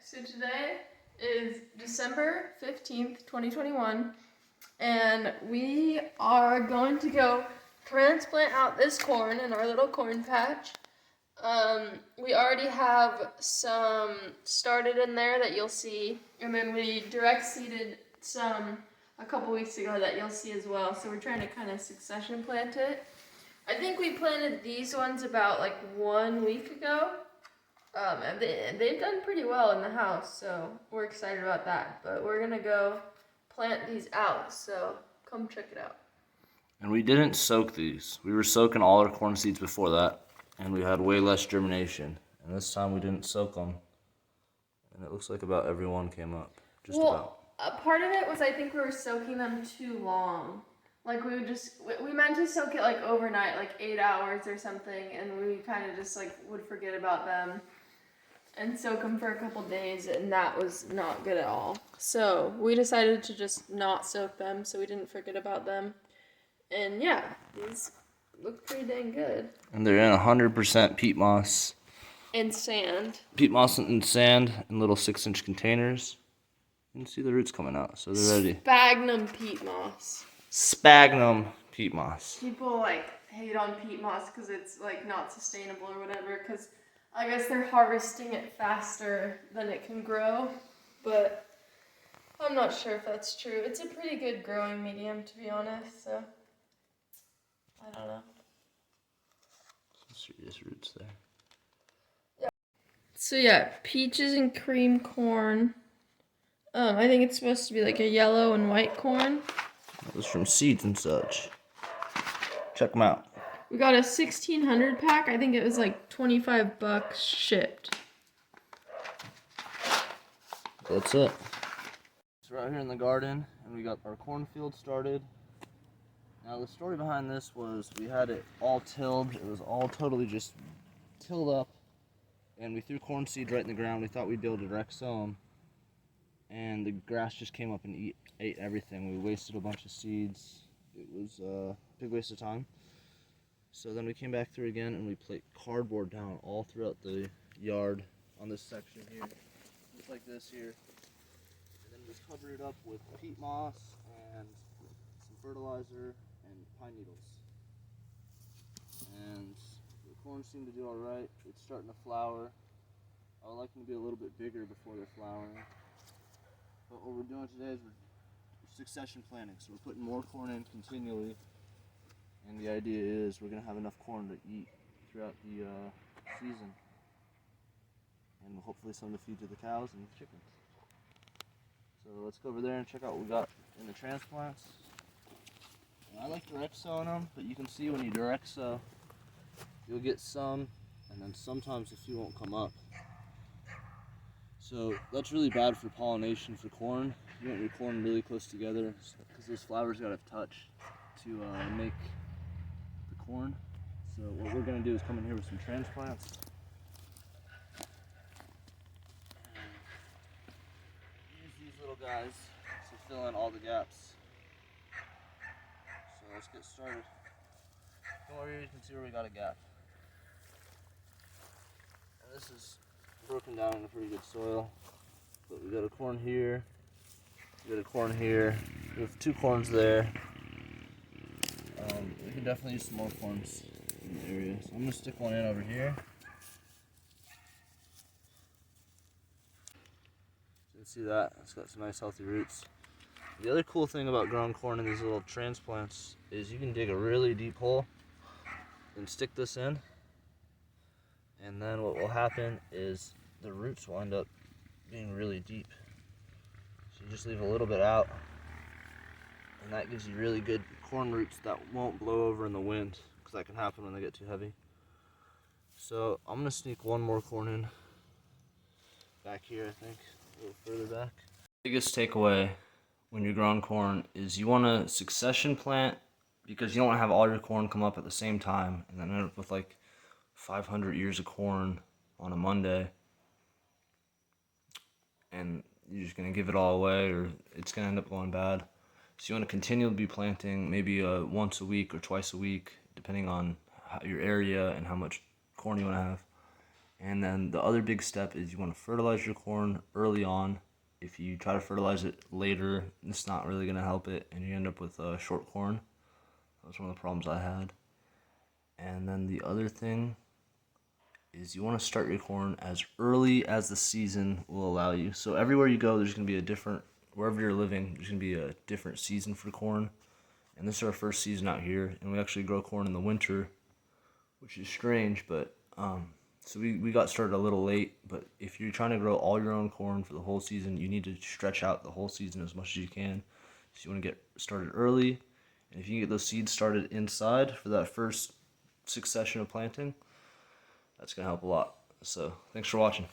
So today is December 15th, 2021, and we are going to go transplant out this corn in our little corn patch. We already have some started in there that you'll see, and then we direct seeded some a couple weeks ago that you'll see as well. So we're trying to kind of succession plant it. I think we planted these ones about like 1 week ago. And they've done pretty well in the house, so we're excited about that. But we're gonna go plant these out, so come check it out. And we didn't soak these. We were soaking all our corn seeds before that, and we had way less germination. And this time we didn't soak them, and it looks like about every one came up. Just about. A part of it was I think we were soaking them too long. Like we meant to soak it like overnight, like 8 hours or something, and we kind of just like would forget about them and soak them for a couple days, and that was not good at all. So we decided to just not soak them so we didn't forget about them. And yeah, these look pretty dang good. And they're in 100% peat moss. And sand. Peat moss and sand in little 6-inch containers. You can see the roots coming out, so they're ready. Sphagnum peat moss. Sphagnum peat moss. People like hate on peat moss because it's like not sustainable or whatever, because I guess they're harvesting it faster than it can grow, but I'm not sure if that's true. It's a pretty good growing medium, to be honest, so I don't know. Some serious roots there. Yeah. So yeah, peaches and cream corn. I think it's supposed to be like a yellow and white corn. That was from Seeds and Such. Check them out. We got a 1,600 pack. I think it was like $25 shipped. That's it. So we're out here in the garden, and we got our cornfield started. Now the story behind this was we had it all tilled. It was all totally just tilled up, and we threw corn seed right in the ground. We thought we'd be able to direct sow them, and the grass just came up and ate everything. We wasted a bunch of seeds. It was a big waste of time. So then we came back through again, and we put cardboard down all throughout the yard on this section here, just like this here. And then we covered it up with peat moss and some fertilizer and pine needles. And the corn seemed to do all right. It's starting to flower. I would like them to be a little bit bigger before they're flowering. But what we're doing today is we're succession planting. So we're putting more corn in continually. And the idea is we're going to have enough corn to eat throughout the season. And hopefully some to feed to the cows and the chickens. So let's go over there and check out what we got in the transplants. And I like direct sowing them, but you can see when you direct sow, you'll get some, and then sometimes the few won't come up. So that's really bad for pollination for corn. You want your corn really close together because those flowers got to touch to make the corn. So what we're going to do is come in here with some transplants. Use these little guys to fill in all the gaps. So let's get started. Come over here, you can see where we got a gap. And this is broken down in a pretty good soil. But we got a corn here, we got a corn here, we have 2 corns there. We can definitely use some more corns in the area. So I'm going to stick one in over here. So you can see that, it's got some nice healthy roots. The other cool thing about growing corn in these little transplants is you can dig a really deep hole and stick this in. And then what will happen is the roots will end up being really deep. So you just leave a little bit out, and that gives you really good corn roots that won't blow over in the wind, because that can happen when they get too heavy. So I'm going to sneak one more corn in back here, I think, a little further back. Biggest takeaway when you're growing corn is you want to succession plant, because you don't want to have all your corn come up at the same time and then end up with like 500 ears of corn on a Monday, and you're just going to give it all away, or it's going to end up going bad. So you want to continually be planting, maybe once a week or twice a week, depending on your area and how much corn you want to have. And then the other big step is you want to fertilize your corn early on. If you try to fertilize it later, it's not really going to help it, and you end up with short corn. That was one of the problems I had. And then the other thing is you want to start your corn as early as the season will allow you. So everywhere you go, there's going to be a different, wherever you're living, there's going to be a different season for corn. And this is our first season out here, and we actually grow corn in the winter, which is strange, but so we got started a little late. But if you're trying to grow all your own corn for the whole season, you need to stretch out the whole season as much as you can. So you want to get started early, and if you can get those seeds started inside for that first succession of planting, that's going to help a lot. So thanks for watching.